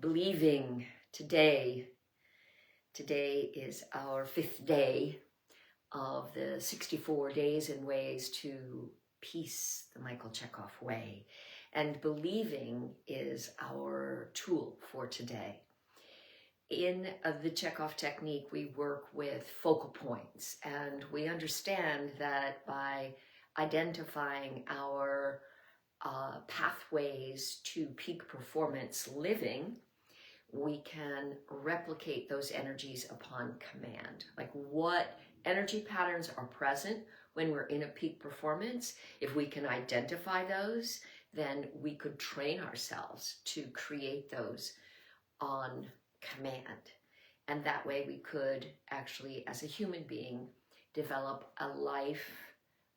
believing today. Today is our 5th day of the 64 days and ways to peace, the Michael Chekhov Way. And believing is our tool for today. In the Chekhov technique, we work with focal points, and we understand that by identifying our pathways to peak performance living, we can replicate those energies upon command. Like, what energy patterns are present when we're in a peak performance? If we can identify those, then we could train ourselves to create those on command. And that way we could actually, as a human being, develop a life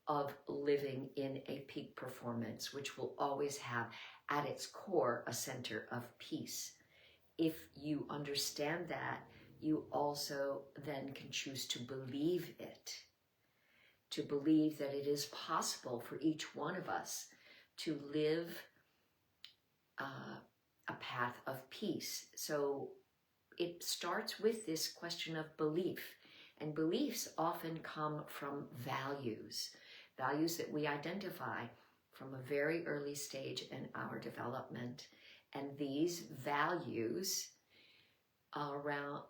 of living in a peak performance, which will always have at its core a center of peace. If you understand that, you also then can choose to believe it, to believe that it is possible for each one of us to live a path of peace. So it starts with this question of belief, and beliefs often come from values that we identify from a very early stage in our development. And these values around,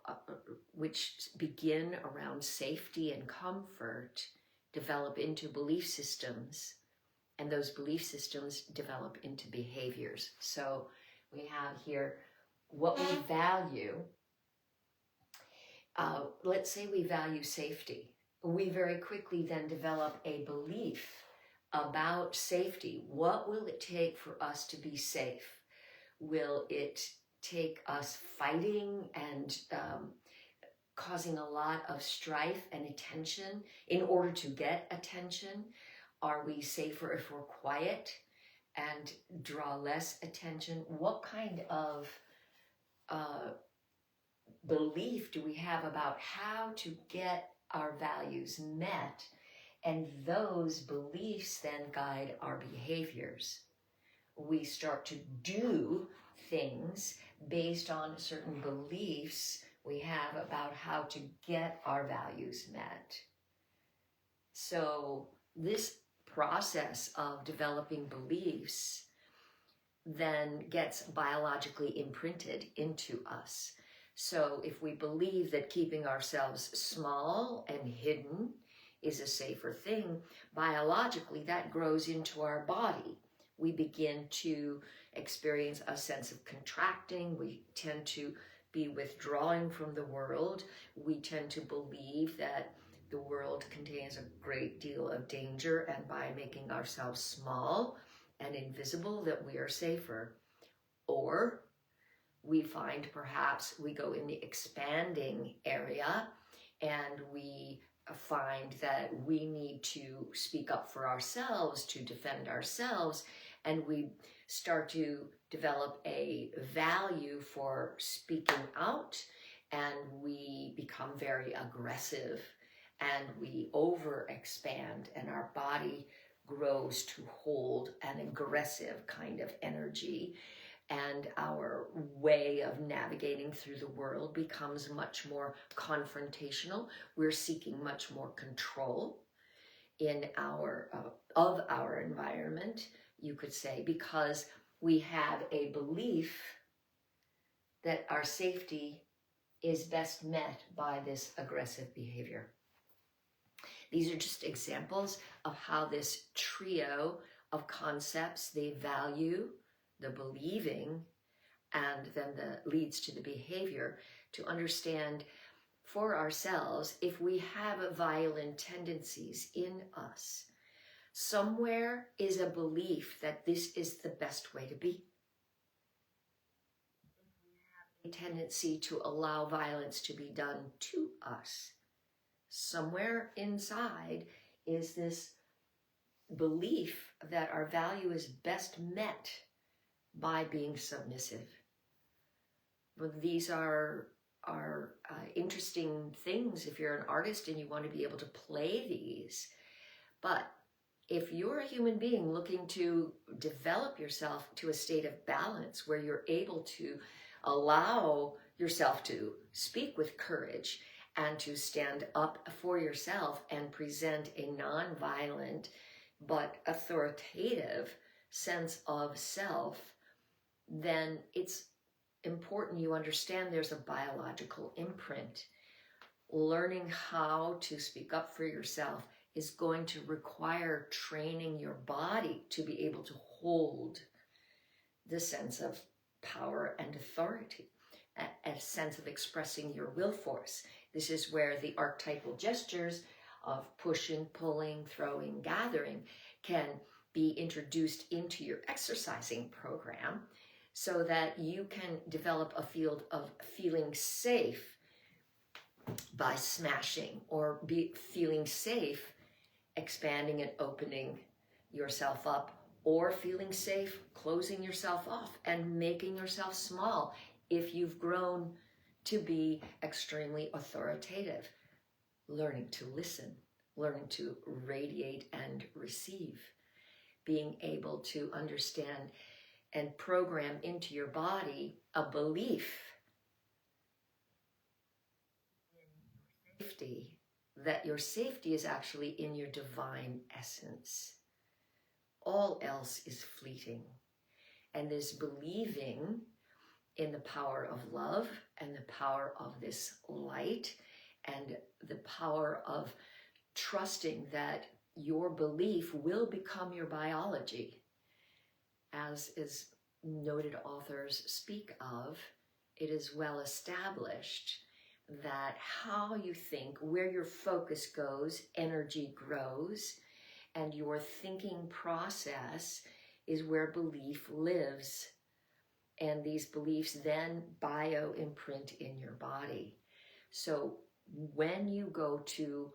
which begin around safety and comfort, develop into belief systems, and those belief systems develop into behaviors. So we have here what we value. Let's say we value safety. We very quickly then develop a belief about safety. What will it take for us to be safe? Will it take us fighting and causing a lot of strife and attention in order to get attention? Are we safer if we're quiet and draw less attention? What kind of belief do we have about how to get our values met? And those beliefs then guide our behaviors. We start to do things based on certain beliefs we have about how to get our values met. So this process of developing beliefs then gets biologically imprinted into us. So if we believe that keeping ourselves small and hidden is a safer thing, biologically that grows into our body. We begin to experience a sense of contracting. We tend to be withdrawing from the world. We tend to believe that the world contains a great deal of danger, and by making ourselves small and invisible, that we are safer. Or we find perhaps we go in the expanding area and we find that we need to speak up for ourselves, to defend ourselves, and we start to develop a value for speaking out, and we become very aggressive, and we overexpand, and our body grows to hold an aggressive kind of energy, and our way of navigating through the world becomes much more confrontational. We're seeking much more control in of our environment, you could say, because we have a belief that our safety is best met by this aggressive behavior. These are just examples of how this trio of concepts, the value, the believing, and then leads to the behavior, to understand for ourselves if we have violent tendencies in us. Somewhere is a belief that this is the best way to be. A tendency to allow violence to be done to us. Somewhere inside is this belief that our value is best met by being submissive. Well, these are interesting things if you're an artist and you want to be able to play these. But if you're a human being looking to develop yourself to a state of balance where you're able to allow yourself to speak with courage and to stand up for yourself and present a nonviolent but authoritative sense of self, then it's important you understand there's a biological imprint. Learning how to speak up for yourself is going to require training your body to be able to hold the sense of power and authority, a sense of expressing your will force. This is where the archetypal gestures of pushing, pulling, throwing, gathering can be introduced into your exercising program so that you can develop a field of feeling safe by smashing, or feeling safe expanding and opening yourself up, or feeling safe closing yourself off and making yourself small if you've grown to be extremely authoritative. Learning to listen, learning to radiate and receive, being able to understand and program into your body a belief in safety, that your safety is actually in your divine essence. All else is fleeting. And this believing in the power of love and the power of this light and the power of trusting that your belief will become your biology. As is noted authors speak of, it is well established that how you think, where your focus goes, energy grows, and your thinking process is where belief lives. And these beliefs then bio-imprint in your body. So when you go to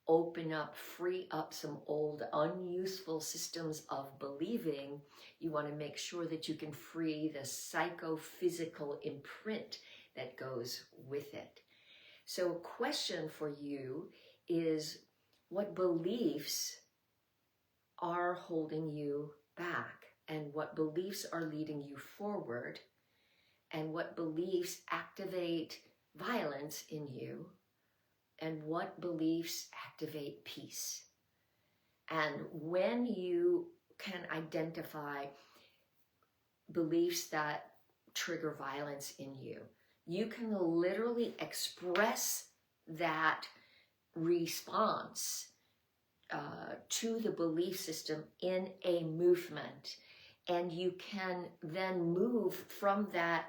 open up, free up some old unuseful systems of believing, you want to make sure that you can free the psychophysical imprint that goes with it. So a question for you is, what beliefs are holding you back, and what beliefs are leading you forward, and what beliefs activate violence in you, and what beliefs activate peace? And when you can identify beliefs that trigger violence in you, you can literally express that response to the belief system in a movement. And you can then move from that,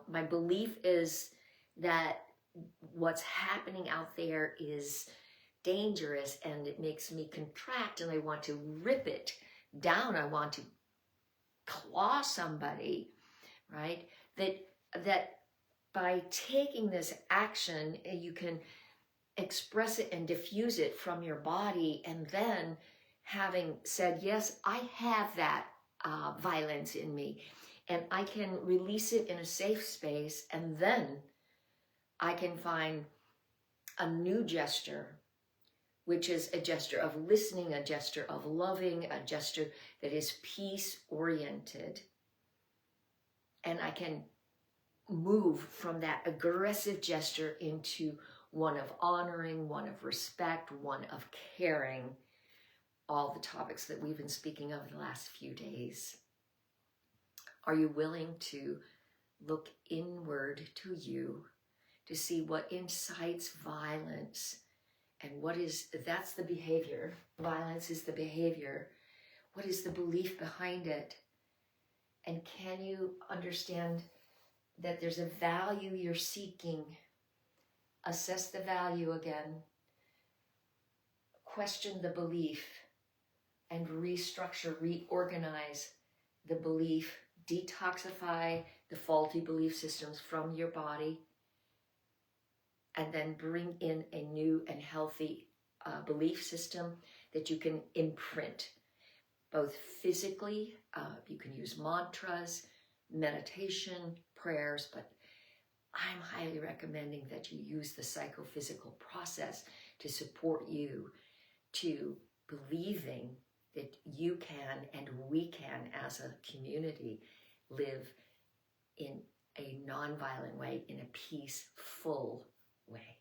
my belief is that what's happening out there is dangerous and it makes me contract and I want to rip it down. I want to claw somebody, right? That by taking this action, you can express it and diffuse it from your body, and then having said, yes, I have that violence in me, and I can release it in a safe space, and then I can find a new gesture, which is a gesture of listening, a gesture of loving, a gesture that is peace-oriented, and I can move from that aggressive gesture into one of honoring, one of respect, one of caring, all the topics that we've been speaking of the last few days. Are you willing to look inward to you to see what incites violence and that's the behavior. Violence is the behavior. What is the belief behind it? And can you understand that there's a value you're seeking? Assess the value again. Question the belief and restructure, reorganize the belief. Detoxify the faulty belief systems from your body, and then bring in a new and healthy belief system that you can imprint, both physically. You can use mantras, meditation, prayers, but I'm highly recommending that you use the psychophysical process to support you to believing that you can and we can, as a community, live in a nonviolent way, in a peaceful way.